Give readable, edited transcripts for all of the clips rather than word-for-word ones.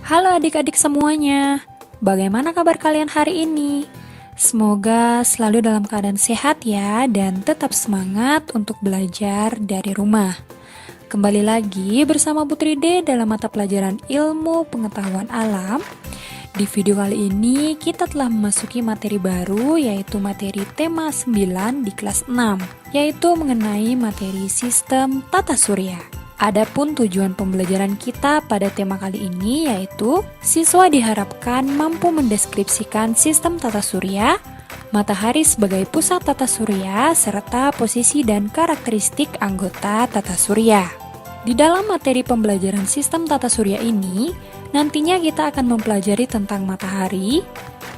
Halo adik-adik semuanya, bagaimana kabar kalian hari ini? Semoga selalu dalam keadaan sehat ya dan tetap semangat untuk belajar dari rumah. Kembali lagi bersama Putri D dalam mata pelajaran Ilmu Pengetahuan Alam. Di video kali ini kita telah memasuki materi baru yaitu materi tema 9 di kelas 6, yaitu mengenai materi sistem tata surya. Adapun tujuan pembelajaran kita pada tema kali ini yaitu siswa diharapkan mampu mendeskripsikan sistem tata surya, matahari sebagai pusat tata surya, serta posisi dan karakteristik anggota tata surya. Di dalam materi pembelajaran sistem tata surya ini, nantinya kita akan mempelajari tentang matahari,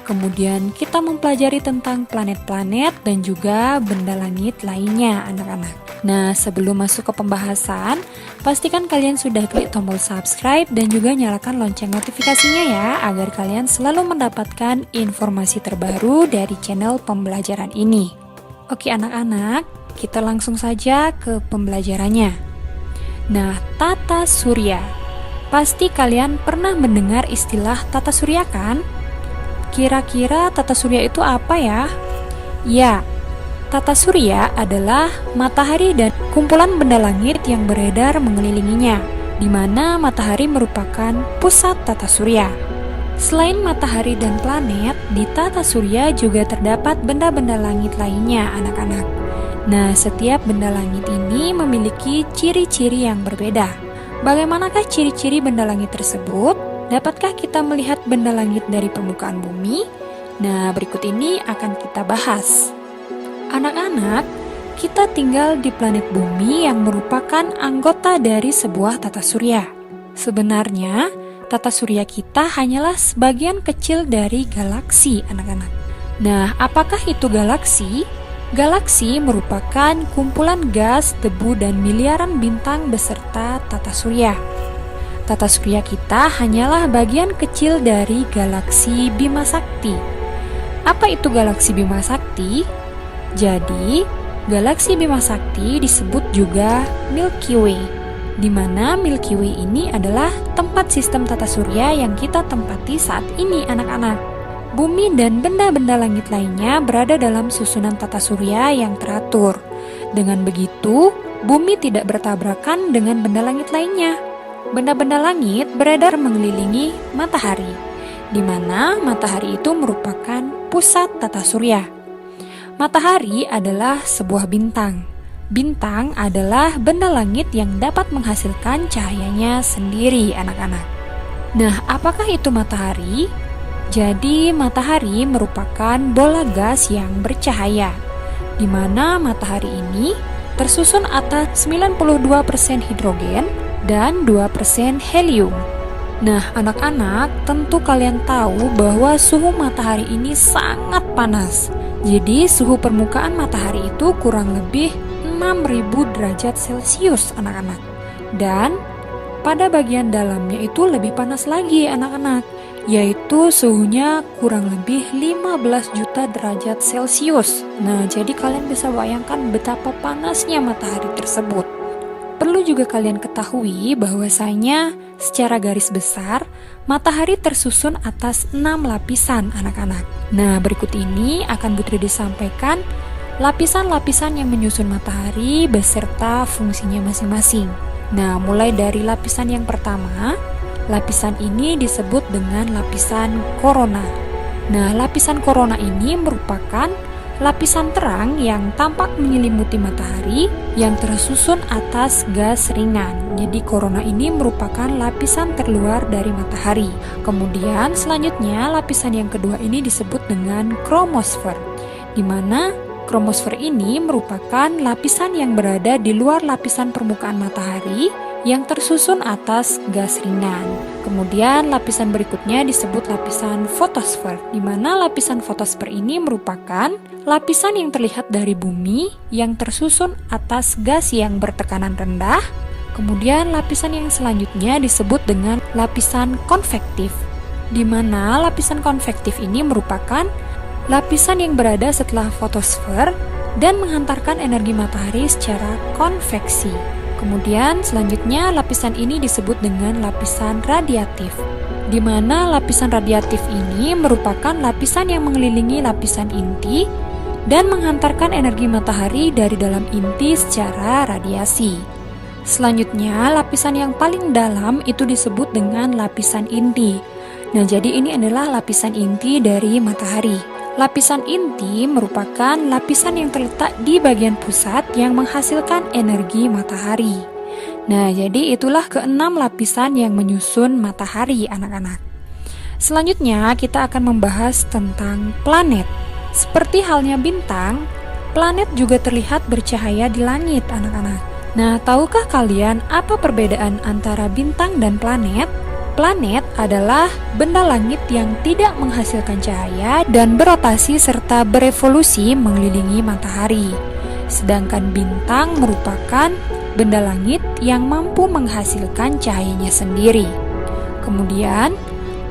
kemudian kita mempelajari tentang planet-planet dan juga benda langit lainnya anak-anak. Nah, sebelum masuk ke pembahasan, pastikan kalian sudah klik tombol subscribe dan juga nyalakan lonceng notifikasinya ya, agar kalian selalu mendapatkan informasi terbaru dari channel pembelajaran ini. Oke anak-anak, kita langsung saja ke pembelajarannya. Nah, tata surya. Pasti kalian pernah mendengar istilah tata surya kan? Kira-kira tata surya itu apa ya? Ya, tata surya adalah matahari dan kumpulan benda langit yang beredar mengelilinginya, di mana matahari merupakan pusat tata surya. Selain matahari dan planet, di tata surya juga terdapat benda-benda langit lainnya, anak-anak. Nah, setiap benda langit ini memiliki ciri-ciri yang berbeda. Bagaimanakah ciri-ciri benda langit tersebut? Dapatkah kita melihat benda langit dari permukaan bumi? Nah, berikut ini akan kita bahas. Anak-anak, kita tinggal di planet bumi yang merupakan anggota dari sebuah tata surya. Sebenarnya, tata surya kita hanyalah sebagian kecil dari galaksi, anak-anak. Nah, apakah itu galaksi? Galaksi merupakan kumpulan gas, debu, dan miliaran bintang beserta tata surya. Tata surya kita hanyalah bagian kecil dari galaksi Bima Sakti. Apa itu galaksi Bima Sakti? Jadi, galaksi Bima Sakti disebut juga Milky Way, di mana Milky Way ini adalah tempat sistem tata surya yang kita tempati saat ini, anak-anak. Bumi dan benda-benda langit lainnya berada dalam susunan tata surya yang teratur. Dengan begitu, bumi tidak bertabrakan dengan benda langit lainnya. Benda-benda langit beredar mengelilingi matahari, di mana matahari itu merupakan pusat tata surya. Matahari adalah sebuah bintang. Bintang adalah benda langit yang dapat menghasilkan cahayanya sendiri, anak-anak. Nah, apakah itu matahari? Jadi, matahari merupakan bola gas yang bercahaya, di mana matahari ini tersusun atas 92% hidrogen dan 2% helium. Nah, anak-anak, tentu kalian tahu bahwa suhu matahari ini sangat panas. Jadi, suhu permukaan matahari itu kurang lebih 6.000 derajat Celcius, anak-anak. Dan pada bagian dalamnya itu lebih panas lagi, anak-anak, yaitu suhunya kurang lebih 15 juta derajat Celcius. Nah, jadi kalian bisa bayangkan betapa panasnya matahari tersebut. Perlu juga kalian ketahui bahwasanya secara garis besar, matahari tersusun atas 6 lapisan, anak-anak. Nah, berikut ini akan Putri disampaikan lapisan-lapisan yang menyusun matahari beserta fungsinya masing-masing. Nah, mulai dari lapisan yang pertama, lapisan ini disebut dengan lapisan korona. Nah, lapisan korona ini merupakan lapisan terang yang tampak menyelimuti matahari yang tersusun atas gas ringan. Jadi korona ini merupakan lapisan terluar dari matahari. Kemudian selanjutnya lapisan yang kedua ini disebut dengan kromosfer, di mana kromosfer ini merupakan lapisan yang berada di luar lapisan permukaan matahari yang tersusun atas gas ringan. Kemudian lapisan berikutnya disebut lapisan fotosfer, di mana lapisan fotosfer ini merupakan lapisan yang terlihat dari bumi yang tersusun atas gas yang bertekanan rendah. Kemudian lapisan yang selanjutnya disebut dengan lapisan konvektif, di mana lapisan konvektif ini merupakan lapisan yang berada setelah fotosfer dan menghantarkan energi matahari secara konveksi. Kemudian selanjutnya lapisan ini disebut dengan lapisan radiatif, di mana lapisan radiatif ini merupakan lapisan yang mengelilingi lapisan inti dan menghantarkan energi matahari dari dalam inti secara radiasi. Selanjutnya, lapisan yang paling dalam itu disebut dengan lapisan inti. Nah, jadi ini adalah lapisan inti dari matahari. Lapisan inti merupakan lapisan yang terletak di bagian pusat yang menghasilkan energi matahari. Nah, jadi itulah keenam lapisan yang menyusun matahari, anak-anak. Selanjutnya, kita akan membahas tentang planet. Seperti halnya bintang, planet juga terlihat bercahaya di langit, anak-anak. Nah, tahukah kalian apa perbedaan antara bintang dan planet? Planet adalah benda langit yang tidak menghasilkan cahaya dan berotasi serta berevolusi mengelilingi matahari. Sedangkan bintang merupakan benda langit yang mampu menghasilkan cahayanya sendiri. Kemudian,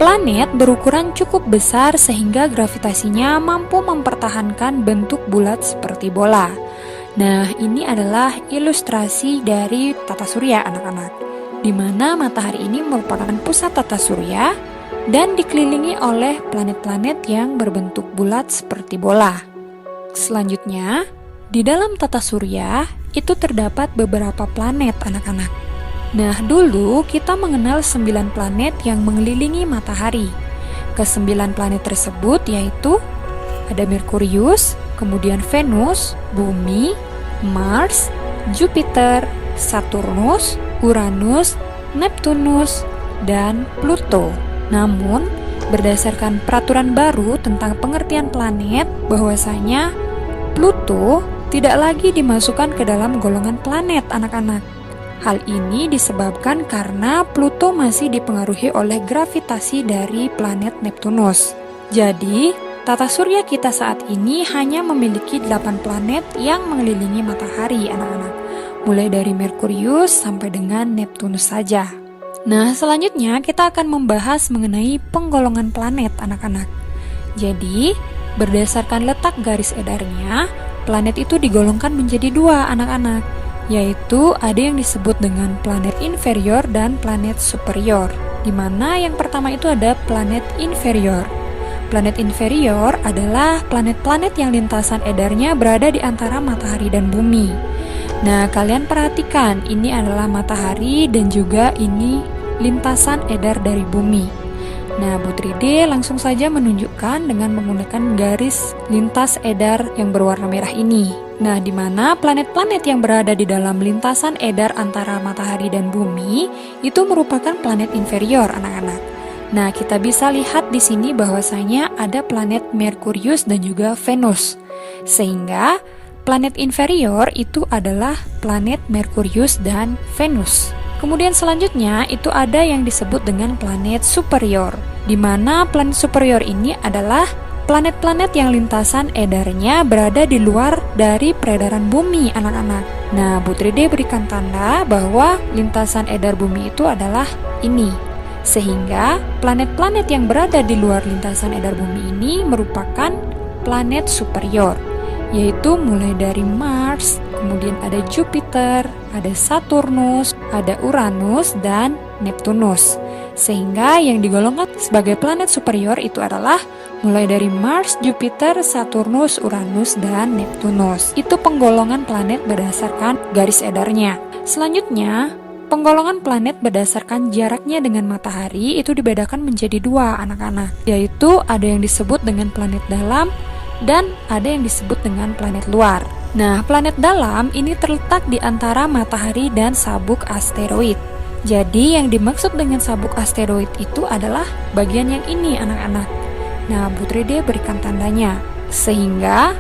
planet berukuran cukup besar sehingga gravitasinya mampu mempertahankan bentuk bulat seperti bola. Nah, ini adalah ilustrasi dari tata surya, anak-anak, di mana matahari ini merupakan pusat tata surya dan dikelilingi oleh planet-planet yang berbentuk bulat seperti bola. Selanjutnya, di dalam tata surya itu terdapat beberapa planet, anak-anak. Nah, dulu kita mengenal 9 planet yang mengelilingi matahari. Ke-9 planet tersebut yaitu ada Merkurius, kemudian Venus, Bumi, Mars, Jupiter, Saturnus, Uranus, Neptunus, dan Pluto. Namun, berdasarkan peraturan baru tentang pengertian planet, bahwasanya Pluto tidak lagi dimasukkan ke dalam golongan planet, anak-anak. Hal ini disebabkan karena Pluto masih dipengaruhi oleh gravitasi dari planet Neptunus. Jadi, tata surya kita saat ini hanya memiliki 8 planet yang mengelilingi matahari, anak-anak. Mulai dari Merkurius sampai dengan Neptunus saja. Nah, selanjutnya kita akan membahas mengenai penggolongan planet, anak-anak. Jadi, berdasarkan letak garis edarnya, planet itu digolongkan menjadi 2, anak-anak, yaitu ada yang disebut dengan planet inferior dan planet superior, di mana yang pertama itu ada planet inferior. Planet inferior adalah planet-planet yang lintasan edarnya berada di antara matahari dan bumi. Nah, kalian perhatikan, ini adalah matahari dan juga ini lintasan edar dari bumi. Nah, Bu Tride langsung saja menunjukkan dengan menggunakan garis lintas edar yang berwarna merah ini. Nah, di mana planet-planet yang berada di dalam lintasan edar antara matahari dan bumi itu merupakan planet inferior, anak-anak. Nah, kita bisa lihat di sini bahwasanya ada planet Merkurius dan juga Venus. Sehingga planet inferior itu adalah planet Merkurius dan Venus. Kemudian selanjutnya itu ada yang disebut dengan planet superior, di mana planet superior ini adalah planet-planet yang lintasan edarnya berada di luar dari peredaran bumi, anak-anak. Nah, Bu Tride berikan tanda bahwa lintasan edar bumi itu adalah ini. Sehingga planet-planet yang berada di luar lintasan edar bumi ini merupakan planet superior, yaitu mulai dari Mars, kemudian ada Jupiter, ada Saturnus, ada Uranus, dan Neptunus. Sehingga yang digolongkan sebagai planet superior itu adalah mulai dari Mars, Jupiter, Saturnus, Uranus, dan Neptunus. Itu penggolongan planet berdasarkan garis edarnya. Selanjutnya, penggolongan planet berdasarkan jaraknya dengan matahari itu dibedakan menjadi 2, anak-anak, yaitu ada yang disebut dengan planet dalam dan ada yang disebut dengan planet luar. Nah, planet dalam ini terletak di antara matahari dan sabuk asteroid. Jadi, yang dimaksud dengan sabuk asteroid itu adalah bagian yang ini, anak-anak. Nah, Bu Tride berikan tandanya. Sehingga,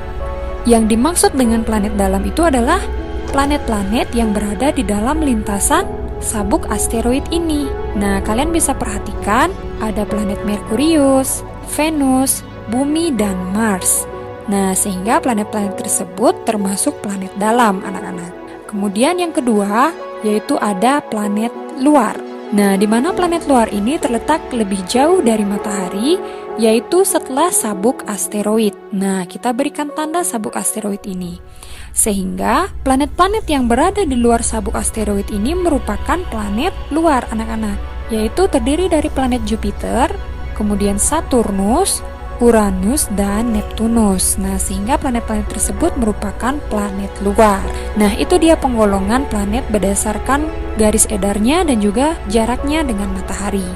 yang dimaksud dengan planet dalam itu adalah planet-planet yang berada di dalam lintasan sabuk asteroid ini. Nah, kalian bisa perhatikan ada planet Merkurius, Venus, Bumi, dan Mars. Nah, sehingga planet-planet tersebut termasuk planet dalam, anak-anak. Kemudian yang kedua, yaitu ada planet luar. Nah, di mana planet luar ini terletak lebih jauh dari matahari, yaitu setelah sabuk asteroid. Nah, kita berikan tanda sabuk asteroid ini. Sehingga planet-planet yang berada di luar sabuk asteroid ini merupakan planet luar, anak-anak. yaitu terdiri dari planet Jupiter, kemudian Saturnus, Uranus, dan Neptunus. Nah, sehingga planet-planet tersebut merupakan planet luar. Nah, itu dia penggolongan planet berdasarkan garis edarnya dan juga jaraknya dengan matahari.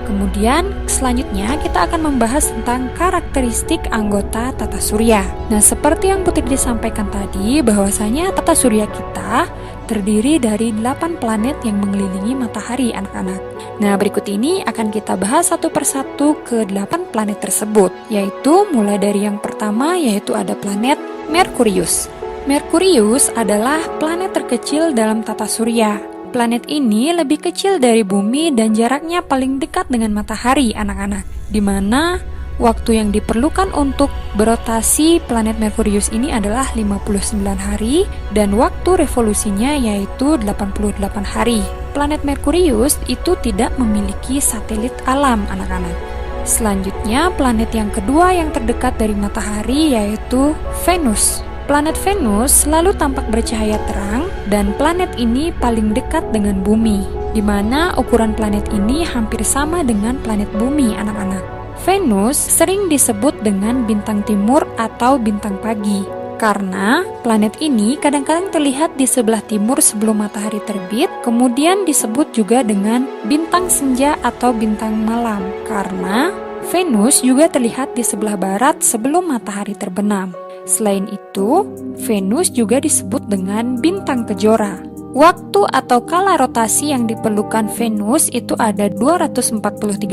Kemudian selanjutnya kita akan membahas tentang karakteristik anggota tata surya. Nah, seperti yang Putri disampaikan tadi, bahwasanya tata surya kita terdiri dari 8 planet yang mengelilingi matahari, anak-anak. Nah, berikut ini akan kita bahas satu persatu ke 8 planet tersebut, yaitu mulai dari yang pertama, yaitu ada planet Merkurius. Merkurius adalah planet terkecil dalam tata surya. Planet ini lebih kecil dari bumi dan jaraknya paling dekat dengan matahari, anak-anak, di mana waktu yang diperlukan untuk berotasi planet Merkurius ini adalah 59 hari dan waktu revolusinya yaitu 88 hari. Planet Merkurius itu tidak memiliki satelit alam, anak-anak. Selanjutnya, planet yang kedua yang terdekat dari matahari yaitu Venus. Planet Venus selalu tampak bercahaya terang dan planet ini paling dekat dengan bumi, di mana ukuran planet ini hampir sama dengan planet bumi, anak-anak. Venus sering disebut dengan bintang timur atau bintang pagi, karena planet ini kadang-kadang terlihat di sebelah timur sebelum matahari terbit, kemudian disebut juga dengan bintang senja atau bintang malam, karena Venus juga terlihat di sebelah barat sebelum matahari terbenam. Selain itu, Venus juga disebut dengan bintang kejora. Waktu atau kala rotasi yang diperlukan Venus itu ada 243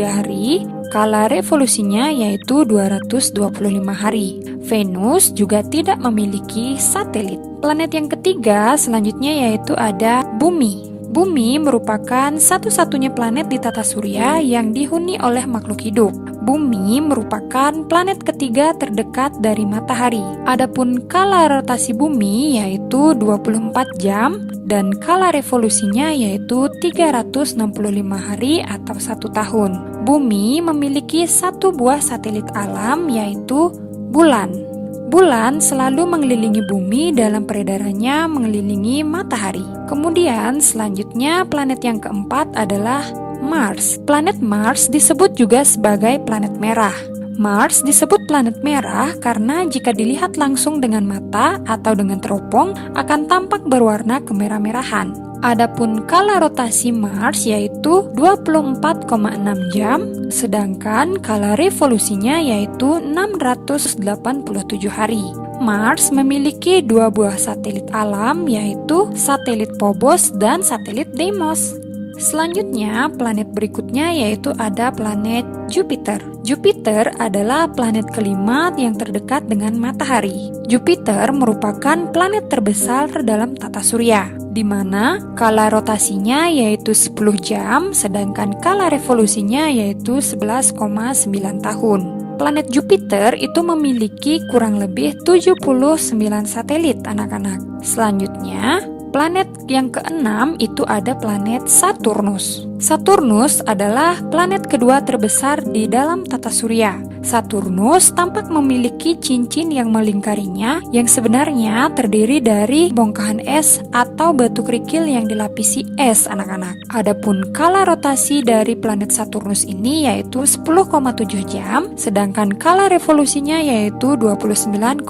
hari, kala revolusinya yaitu 225 hari. Venus juga tidak memiliki satelit. Planet yang ketiga selanjutnya yaitu ada Bumi. Bumi merupakan satu-satunya planet di tata surya yang dihuni oleh makhluk hidup. Bumi merupakan planet ketiga terdekat dari matahari. Adapun kala rotasi bumi yaitu 24 jam dan kala revolusinya yaitu 365 hari atau 1 tahun. Bumi memiliki satu buah satelit alam yaitu bulan. Bulan selalu mengelilingi bumi dalam peredarannya mengelilingi matahari. Kemudian selanjutnya planet yang keempat adalah Mars. Planet Mars disebut juga sebagai planet merah. Mars disebut planet merah karena jika dilihat langsung dengan mata atau dengan teropong akan tampak berwarna kemerah-merahan. Adapun kala rotasi Mars yaitu 24,6 jam, sedangkan kala revolusinya yaitu 687 hari. Mars memiliki 2 buah satelit alam yaitu satelit Phobos dan satelit Deimos. Selanjutnya, planet berikutnya yaitu ada planet Jupiter. Jupiter adalah planet kelima yang terdekat dengan matahari. Jupiter merupakan planet terbesar dalam tata surya, di mana kala rotasinya yaitu 10 jam, sedangkan kala revolusinya yaitu 11,9 tahun. Planet Jupiter itu memiliki kurang lebih 79 satelit, anak-anak. Selanjutnya, planet yang keenam itu ada planet Saturnus. Saturnus adalah planet kedua terbesar di dalam tata surya. Saturnus tampak memiliki cincin yang melingkarinya yang sebenarnya terdiri dari bongkahan es atau batu kerikil yang dilapisi es, anak-anak. Adapun kala rotasi dari planet Saturnus ini yaitu 10,7 jam, sedangkan kala revolusinya yaitu 29,5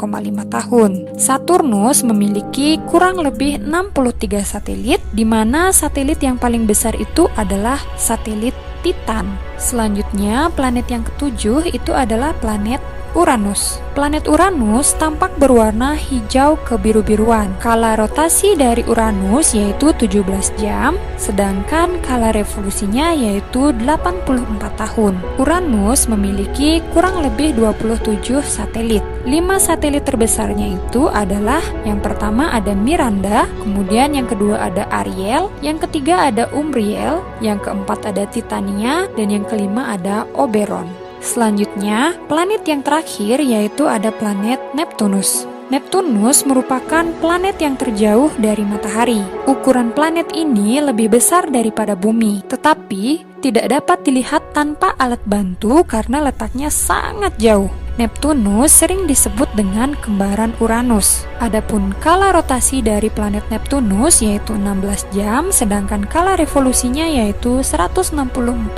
tahun. Saturnus memiliki kurang lebih 63 satelit, di mana satelit yang paling besar itu adalah satelit Titan. Selanjutnya, planet yang ketujuh itu adalah planet Uranus. Planet Uranus tampak berwarna hijau kebiru-biruan. Kala rotasi dari Uranus yaitu 17 jam, sedangkan kala revolusinya yaitu 84 tahun. Uranus memiliki kurang lebih 27 satelit. 5 satelit terbesarnya itu adalah yang pertama ada Miranda, kemudian yang kedua ada Ariel, yang ketiga ada Umbriel, yang keempat ada Titania, dan yang kelima ada Oberon. Selanjutnya, planet yang terakhir yaitu ada planet Neptunus. Neptunus merupakan planet yang terjauh dari matahari. Ukuran planet ini lebih besar daripada bumi, tetapi tidak dapat dilihat tanpa alat bantu karena letaknya sangat jauh. Neptunus sering disebut dengan kembaran Uranus. Adapun kala rotasi dari planet Neptunus yaitu 16 jam, sedangkan kala revolusinya yaitu 164,8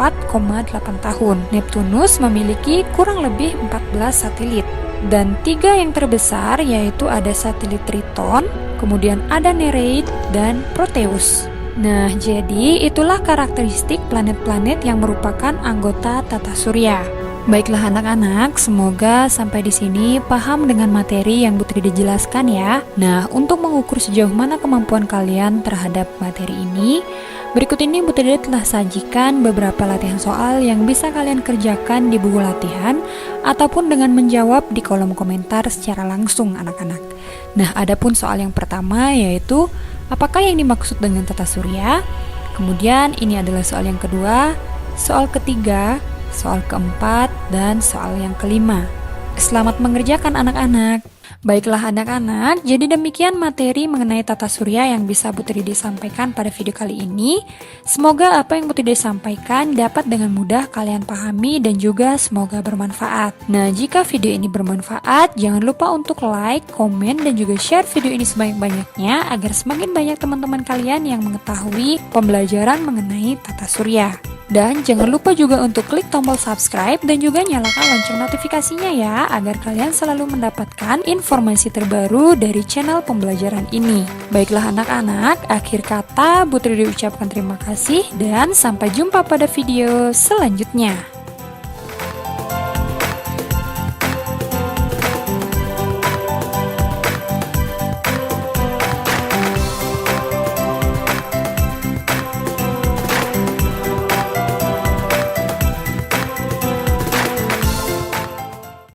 tahun. Neptunus memiliki kurang lebih 14 satelit. Dan 3 yang terbesar yaitu ada satelit Triton, kemudian ada Nereid, dan Proteus. Nah, jadi itulah karakteristik planet-planet yang merupakan anggota tata surya. Baiklah anak-anak, semoga sampai di sini paham dengan materi yang Bu Tridi jelaskan ya. Nah, untuk mengukur sejauh mana kemampuan kalian terhadap materi ini, berikut ini Bu Tridi telah sajikan beberapa latihan soal yang bisa kalian kerjakan di buku latihan ataupun dengan menjawab di kolom komentar secara langsung anak-anak. Nah, adapun soal yang pertama yaitu apakah yang dimaksud dengan tata surya? Kemudian ini adalah soal yang kedua, soal ketiga, soal keempat, dan soal yang kelima. Selamat mengerjakan anak-anak. Baiklah anak-anak, jadi demikian materi mengenai tata surya yang bisa Bu Tridi sampaikan pada video kali ini. Semoga apa yang Bu Tridi sampaikan dapat dengan mudah kalian pahami dan juga semoga bermanfaat. Nah, jika video ini bermanfaat, jangan lupa untuk like, komen, dan juga share video ini sebanyak-banyaknya agar semakin banyak teman-teman kalian yang mengetahui pembelajaran mengenai tata surya. Dan jangan lupa juga untuk klik tombol subscribe dan juga nyalakan lonceng notifikasinya ya, agar kalian selalu mendapatkan informasi terbaru dari channel pembelajaran ini. Baiklah anak-anak, akhir kata Bu Tridi ucapkan terima kasih dan sampai jumpa pada video selanjutnya.